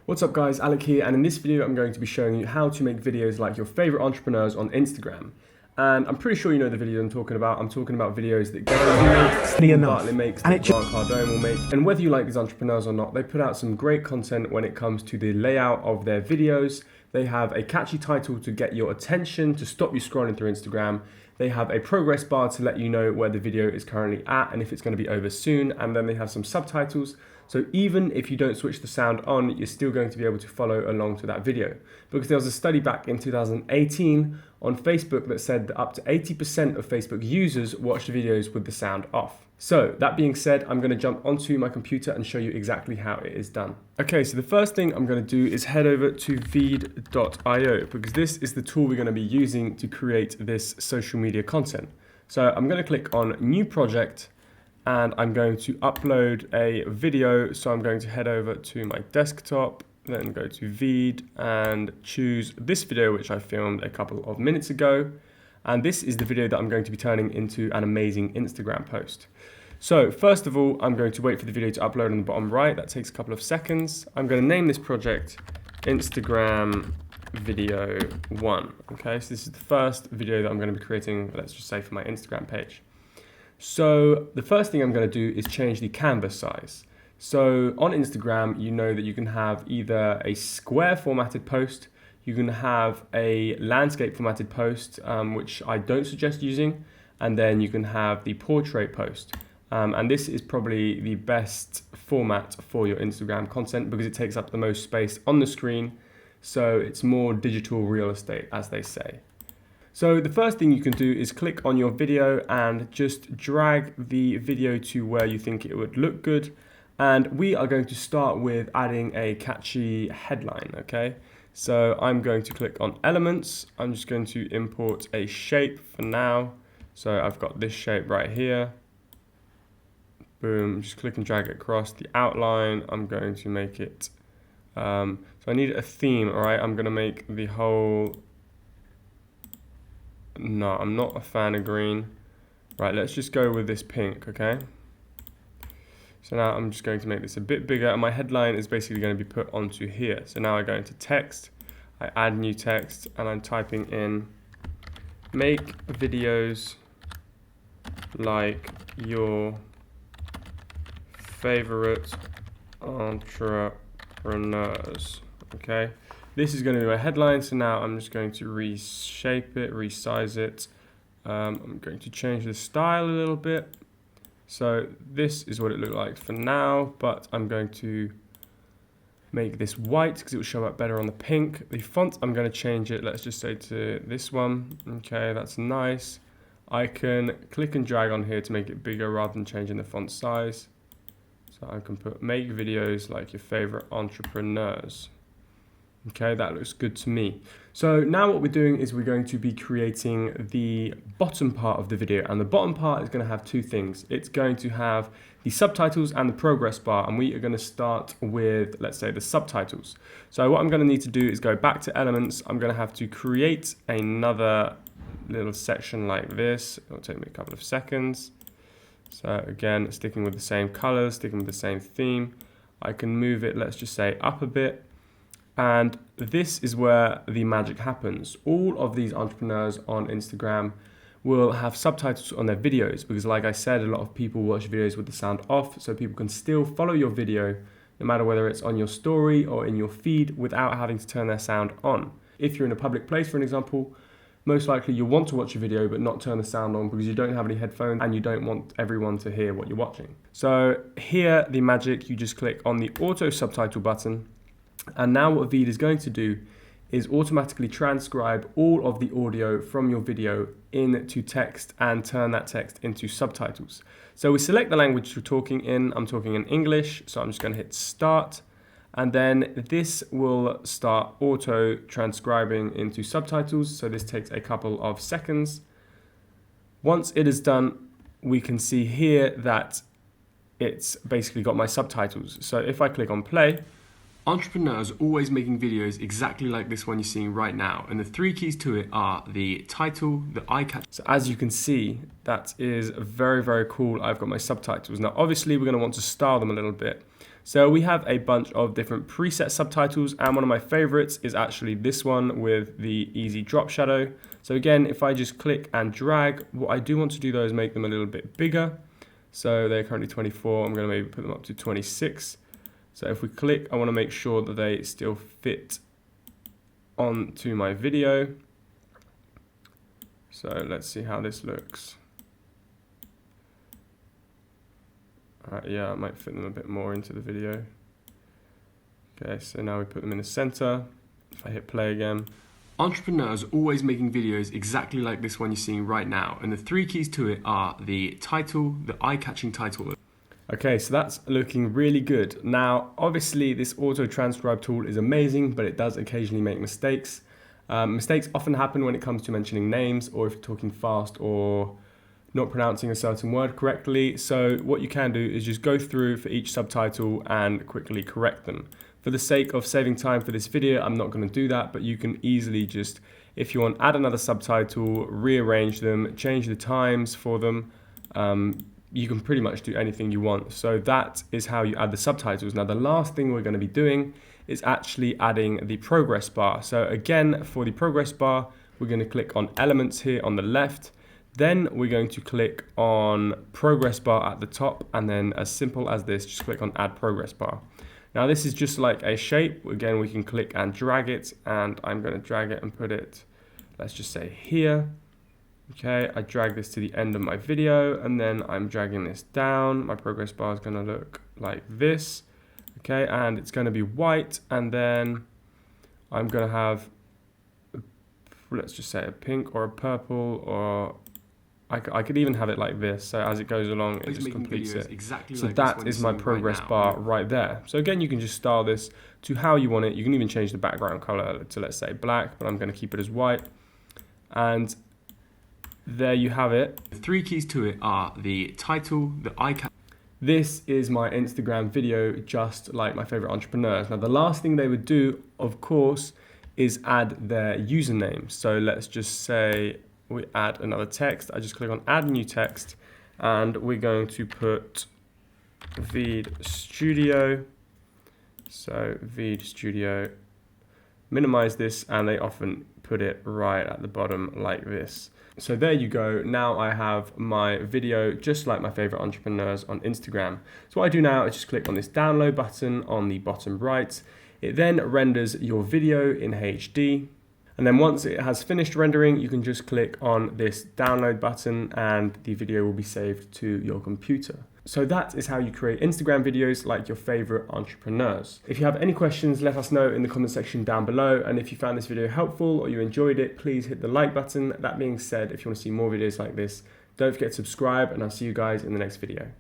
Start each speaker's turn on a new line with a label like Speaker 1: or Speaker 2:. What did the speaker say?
Speaker 1: What's up guys, Alec here, and in this video I'm going to be showing you how to make videos like your favorite entrepreneurs on Instagram. And I'm pretty sure you know the video I'm talking about. I'm talking about videos that Gary makes, Steve Bartlett makes, that Grant Cardone will make. And whether you like these entrepreneurs or not, they put out some great content when it comes to the layout of their videos. They have a catchy title to get your attention, to stop you scrolling through Instagram. They have a progress bar to let you know where the video is currently at and if it's going to be over soon. And then they have some subtitles. So even if you don't switch the sound on, you're still going to be able to follow along to that video. Because there was a study back in 2018 on Facebook that said that up to 80% of Facebook users watch videos with the sound off. So that being said, I'm going to jump onto my computer and show you exactly how it is done. Okay, so the first thing I'm going to do is head over to VEED.io because this is the tool we're going to be using to create this social media content. So I'm going to click on New Project and I'm going to upload a video. So I'm going to head over to my desktop, then go to VEED and choose this video, which I filmed a couple of minutes ago. And this is the video that I'm going to be turning into an amazing Instagram post. So first of all, I'm going to wait for the video to upload on the bottom right. That takes a couple of seconds. I'm going to name this project Instagram Video 1. Okay, so this is the first video that I'm going to be creating, let's just say for my Instagram page. So the first thing I'm going to do is change the canvas size. So on Instagram, you know that you can have either a square formatted post, you can have a landscape formatted post, which I don't suggest using, and then you can have the portrait post. And this is probably the best format for your Instagram content because it takes up the most space on the screen. So it's more digital real estate, as they say. So the first thing you can do is click on your video and just drag the video to where you think it would look good. And we are going to start with adding a catchy headline, okay? So I'm going to click on elements. I'm just going to import a shape for now. So I've got this shape right here. Boom, just click and drag it across the outline. I'm going to make it, so I need a theme, all right? I'm gonna make the whole, no, I'm not a fan of green. Right, let's just go with this pink, okay? So now I'm just going to make this a bit bigger and my headline is basically going to be put onto here. So now I go into text, I add new text and I'm typing in, make videos like your favorite entrepreneurs, okay? This is going to be my headline, so now I'm just going to reshape it, resize it. I'm going to change the style a little bit. So this is what it looked like for now, but I'm going to make this white because it will show up better on the pink. The font, I'm going to change it, let's just say to this one. Okay, that's nice. I can click and drag on here to make it bigger rather than changing the font size. So I can put make videos like your favorite entrepreneurs. Okay, that looks good to me. So now what we're doing is we're going to be creating the bottom part of the video, and the bottom part is going to have two things. It's going to have the subtitles and the progress bar, and we are going to start with, let's say, the subtitles. So what I'm going to need to do is go back to elements. I'm going to have to create another little section like this. It'll take me a couple of seconds. So again, sticking with the same colors, sticking with the same theme. I can move it, let's just say, up a bit. And this is where the magic happens. All of these entrepreneurs on Instagram will have subtitles on their videos because, like I said, a lot of people watch videos with the sound off, so people can still follow your video no matter whether it's on your story or in your feed without having to turn their sound on. If you're in a public place, for an example, most likely you'll want to watch a video but not turn the sound on because you don't have any headphones and you don't want everyone to hear what you're watching. So here, the magic, you just click on the auto subtitle button. And now what VEED is going to do is automatically transcribe all of the audio from your video into text and turn that text into subtitles. So we select the language we're talking in. I'm talking in English, so I'm just going to hit start. And then this will start auto transcribing into subtitles. So this takes a couple of seconds. Once it is done, we can see here that it's basically got my subtitles. So if I click on play, entrepreneurs are always making videos exactly like this one you're seeing right now. And the three keys to it are the title, the eye catch. So as you can see, that is very, very cool. I've got my subtitles. Now, obviously, we're going to want to style them a little bit. So we have a bunch of different preset subtitles, and one of my favorites is actually this one with the easy drop shadow. So again, if I just click and drag, what I do want to do though is make them a little bit bigger. So they're currently 24, I'm going to maybe put them up to 26. So if we click, I want to make sure that they still fit onto my video. So let's see how this looks. Yeah, I might fit them a bit more into the video. Okay, so now we put them in the center. If I hit play again. Entrepreneurs are always making videos exactly like this one you're seeing right now. And the 3 keys to it are the title, the eye-catching title. Okay, so that's looking really good. Now, obviously this auto transcribe tool is amazing, but it does occasionally make mistakes. Mistakes often happen when it comes to mentioning names, or if you're talking fast or not pronouncing a certain word correctly. So what you can do is just go through for each subtitle and quickly correct them. For the sake of saving time for this video, I'm not going to do that, but you can easily just, if you want, add another subtitle, rearrange them, change the times for them. You can pretty much do anything you want. So that is how you add the subtitles. Now the last thing we're going to be doing is actually adding the progress bar. So again, for the progress bar, we're going to click on elements here on the left. Then we're going to click on progress bar at the top, and then as simple as this, just click on add progress bar. Now this is just like a shape. Again, we can click and drag it, and I'm going to drag it and put it, let's just say here. Okay, I drag this to the end of my video, and then I'm dragging this down. My progress bar is going to look like this. Okay, and it's going to be white, and then I'm going to have, let's just say a pink or a purple, or I could even have it like this, so as it goes along, it just completes it. Exactly so like that is my progress bar right there. So again, you can just style this to how you want it. You can even change the background color to, let's say, black, but I'm going to keep it as white. And there you have it. The 3 keys to it are the title, the icon. This is my Instagram video, just like my favorite entrepreneurs. Now, the last thing they would do, of course, is add their username. So let's just say we add another text. I just click on add new text, and we're going to put VEED Studio. So VEED Studio, minimize this, and they often put it right at the bottom like this. So there you go. Now I have my video just like my favorite entrepreneurs on Instagram. So what I do now is just click on this download button on the bottom right. It then renders your video in HD. And then once it has finished rendering, you can just click on this download button and the video will be saved to your computer. So that is how you create Instagram videos like your favorite entrepreneurs. If you have any questions, let us know in the comment section down below. And if you found this video helpful or you enjoyed it, please hit the like button. That being said, if you want to see more videos like this, don't forget to subscribe, and I'll see you guys in the next video.